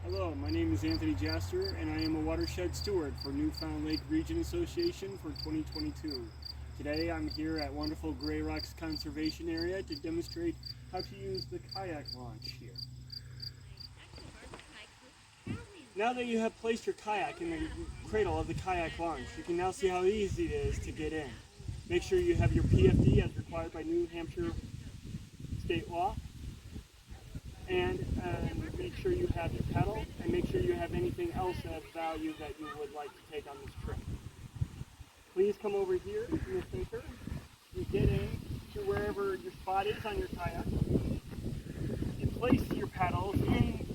Hello, my name is Anthony Jaster, and I am a Watershed Steward for Newfound Lake Region Association for 2022. Today I'm here at wonderful Gray Rocks Conservation Area to demonstrate how to use the kayak launch here. Now that you have placed your kayak in the cradle of the kayak launch, you can now see how easy it is to get in. Make sure you have your PFD as required by New Hampshire state law. And make sure you have your pedal, and make sure you have anything else of value that you would like to take on this trip. Please come over here in the center. You get in to wherever your spot is on your kayak. You place your paddles in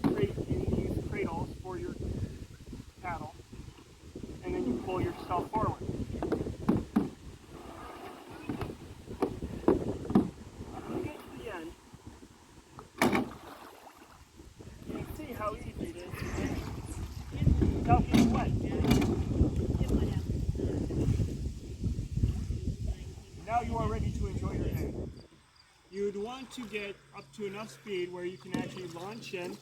these cradles for your paddle, and then you pull yourself forward. How easy it is without getting wet. Now you are ready to enjoy your day. You'd want to get up to enough speed where you can actually launch in,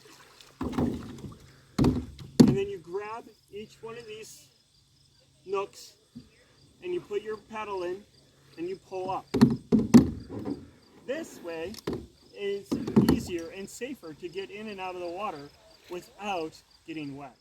and then you grab each one of these nooks and you put your paddle in and you pull up. This way is easier and safer to get in and out of the water without getting wet.